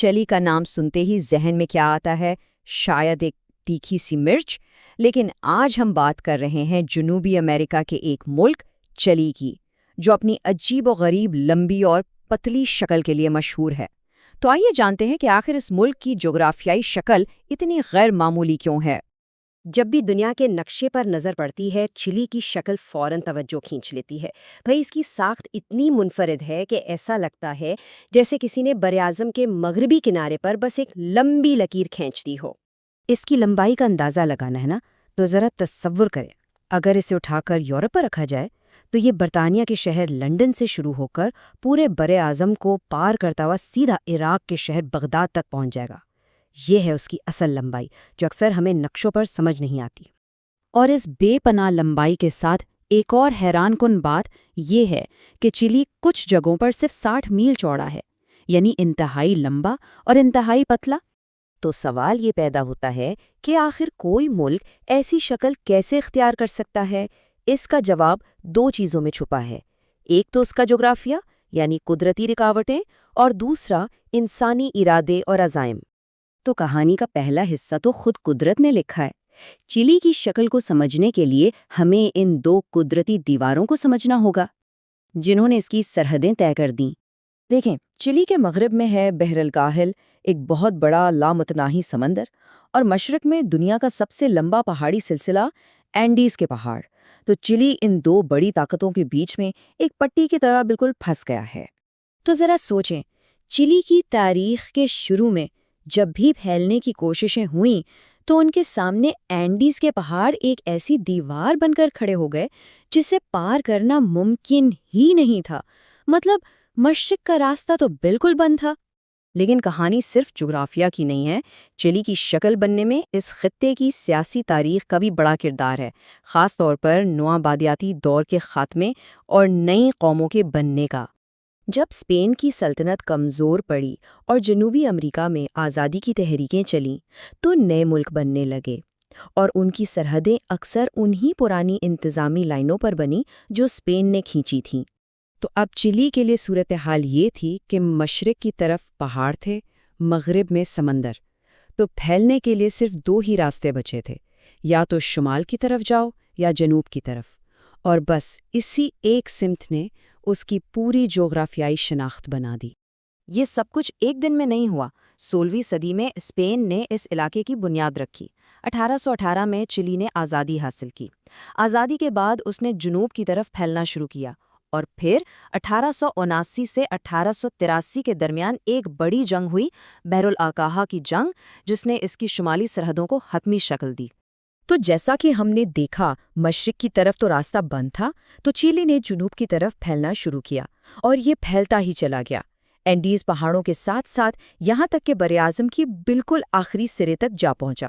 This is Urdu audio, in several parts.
چلی کا نام سنتے ہی ذہن میں کیا آتا ہے؟ شاید ایک تیکھی سی مرچ۔ لیکن آج ہم بات کر رہے ہیں جنوبی امریکہ کے ایک ملک چلی کی، جو اپنی عجیب و غریب لمبی اور پتلی شکل کے لیے مشہور ہے۔ تو آئیے جانتے ہیں کہ آخر اس ملک کی جغرافیائی شکل اتنی غیر معمولی کیوں ہے۔ جب بھی دنیا کے نقشے پر نظر پڑتی ہے، چلی کی شکل فوراً توجہ کھینچ لیتی ہے۔ بھئی اس کی ساخت اتنی منفرد ہے کہ ایسا لگتا ہے جیسے کسی نے براعظم کے مغربی کنارے پر بس ایک لمبی لکیر کھینچ دی ہو۔ اس کی لمبائی کا اندازہ لگانا ہے نا، تو ذرا تصور کریں، اگر اسے اٹھا کر یورپ پر رکھا جائے تو یہ برطانیہ کے شہر لندن سے شروع ہو کر پورے براعظم کو پار کرتا ہوا سیدھا عراق کے شہر بغداد تک پہنچ جائے گا۔ یہ ہے اس کی اصل لمبائی، جو اکثر ہمیں نقشوں پر سمجھ نہیں آتی۔ اور اس بے پناہ لمبائی کے ساتھ ایک اور حیران کن بات یہ ہے کہ چلی کچھ جگہوں پر صرف 60 میل چوڑا ہے، یعنی انتہائی لمبا اور انتہائی پتلا۔ تو سوال یہ پیدا ہوتا ہے کہ آخر کوئی ملک ایسی شکل کیسے اختیار کر سکتا ہے؟ اس کا جواب 2 چیزوں میں چھپا ہے۔ ایک تو اس کا جغرافیہ، یعنی قدرتی رکاوٹیں، اور دوسرا انسانی ارادے اور عزائم۔ تو کہانی کا پہلا حصہ تو خود قدرت نے لکھا ہے۔ چلی کی شکل کو سمجھنے کے لیے ہمیں ان 2 قدرتی دیواروں کو سمجھنا ہوگا، جنہوں نے اس کی سرحدیں طے کر دیں۔ دیکھیں، چلی کے مغرب میں ہے بحر الکاہل، ایک بہت بڑا لامتناہی سمندر، اور مشرق میں دنیا کا سب سے لمبا پہاڑی سلسلہ اینڈیز کے پہاڑ۔ تو چلی ان 2 بڑی طاقتوں کے بیچ میں ایک پٹی کی طرح بالکل پھنس گیا ہے۔ تو ذرا سوچیں، چلی کی تاریخ کے شروع میں جب بھی پھیلنے کی کوششیں ہوئیں تو ان کے سامنے اینڈیز کے پہاڑ ایک ایسی دیوار بن کر کھڑے ہو گئے جسے پار کرنا ممکن ہی نہیں تھا۔ مطلب مشرق کا راستہ تو بالکل بند تھا۔ لیکن کہانی صرف جغرافیہ کی نہیں ہے، چلی کی شکل بننے میں اس خطے کی سیاسی تاریخ کا بھی بڑا کردار ہے، خاص طور پر نوآبادیاتی دور کے خاتمے اور نئی قوموں کے بننے کا۔ جب اسپین کی سلطنت کمزور پڑی اور جنوبی امریکہ میں آزادی کی تحریکیں چلیں تو نئے ملک بننے لگے، اور ان کی سرحدیں اکثر انہی پرانی انتظامی لائنوں پر بنی جو اسپین نے کھینچی تھیں۔ تو اب چلی کے لیے صورتحال یہ تھی کہ مشرق کی طرف پہاڑ تھے، مغرب میں سمندر۔ تو پھیلنے کے لیے صرف 2 ہی راستے بچے تھے، یا تو شمال کی طرف جاؤ یا جنوب کی طرف، اور بس اسی ایک سمت نے اس کی پوری جغرافیائی شناخت بنا دی۔ یہ سب کچھ ایک دن میں نہیں ہوا۔ 16ویں صدی میں اسپین نے اس علاقے کی بنیاد رکھی۔ 1818 میں چلی نے آزادی حاصل کی۔ آزادی کے بعد اس نے جنوب کی طرف پھیلنا شروع کیا، اور پھر 1879 سے 1883 کے درمیان ایک بڑی جنگ ہوئی، بحر الاکاہا کی جنگ، جس نے اس کی شمالی سرحدوں کو حتمی شکل دی۔ تو جیسا کہ ہم نے دیکھا، مشرق کی طرف تو راستہ بند تھا، تو چلی نے جنوب کی طرف پھیلنا شروع کیا، اور یہ پھیلتا ہی چلا گیا، اینڈیز پہاڑوں کے ساتھ ساتھ یہاں تک کہ براعظم کی بالکل آخری سرے تک جا پہنچا۔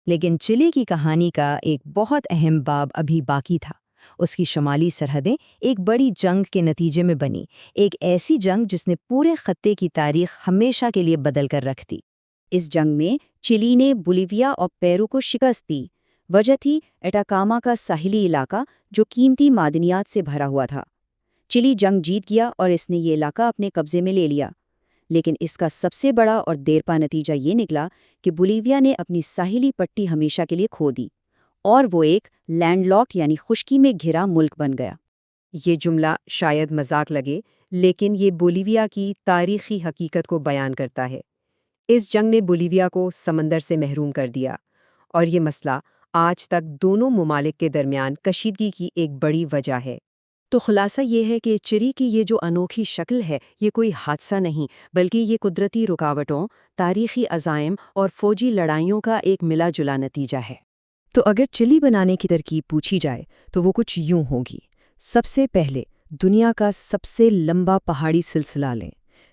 لیکن چلی کی کہانی کا ایک بہت اہم باب ابھی باقی تھا۔ اس کی شمالی سرحدیں ایک بڑی جنگ کے نتیجے میں بنی، ایک ایسی جنگ جس نے پورے خطے کی تاریخ ہمیشہ کے لیے بدل کر رکھ دی۔ اس جنگ میں چلی نے بولیویا اور پیرو کو شکست دی۔ وجہ تھی اٹاکاما کا ساحلی علاقہ جو قیمتی معدنیات سے بھرا ہوا تھا۔ چلی جنگ جیت گیا اور اس نے یہ علاقہ اپنے قبضے میں لے لیا، لیکن اس کا سب سے بڑا اور دیرپا نتیجہ یہ نکلا کہ بولیویا نے اپنی ساحلی پٹی ہمیشہ کے لیے کھو دی، اور وہ ایک لینڈ لاک یعنی خشکی میں گھرا ملک بن گیا۔ یہ جملہ شاید مذاق لگے، لیکن یہ بولیویا کی تاریخی حقیقت کو بیان کرتا ہے۔ اس جنگ نے بولیویا کو سمندر سے محروم کر دیا، اور یہ مسئلہ آج تک دونوں ممالک کے درمیان کشیدگی کی ایک بڑی وجہ ہے۔ تو خلاصہ یہ ہے کہ چلی کی یہ جو انوکھی شکل ہے، یہ کوئی حادثہ نہیں، بلکہ یہ قدرتی رکاوٹوں، تاریخی عزائم اور فوجی لڑائیوں کا ایک ملا جلا نتیجہ ہے۔ تو اگر چلی بنانے کی ترکیب پوچھی جائے تو وہ کچھ یوں ہوگی۔ سب سے پہلے دنیا کا سب سے لمبا پہاڑی سلسلہ لیں،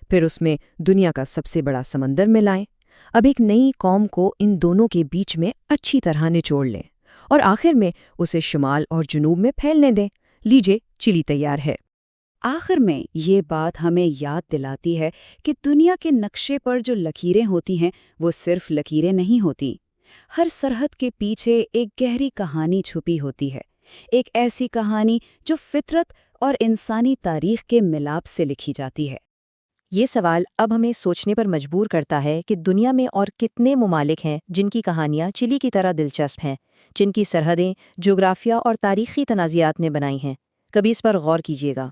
پھر اس میں دنیا کا سب سے بڑا سمندر ملائیں۔ اب ایک نئی قوم کو ان دونوں کے بیچ میں اچھی طرح نچوڑ لیں، اور آخر میں اسے شمال اور جنوب میں پھیلنے دیں۔ لیجئے، چلی تیار ہے۔ آخر میں یہ بات ہمیں یاد دلاتی ہے کہ دنیا کے نقشے پر جو لکیریں ہوتی ہیں وہ صرف لکیریں نہیں ہوتی۔ ہر سرحد کے پیچھے ایک گہری کہانی چھپی ہوتی ہے، ایک ایسی کہانی جو فطرت اور انسانی تاریخ کے ملاپ سے لکھی جاتی ہے۔ یہ سوال اب ہمیں سوچنے پر مجبور کرتا ہے کہ دنیا میں اور کتنے ممالک ہیں جن کی کہانیاں چلی کی طرح دلچسپ ہیں، جن کی سرحدیں جغرافیہ اور تاریخی تنازعات نے بنائی ہیں۔ کبھی اس پر غور کیجیے گا۔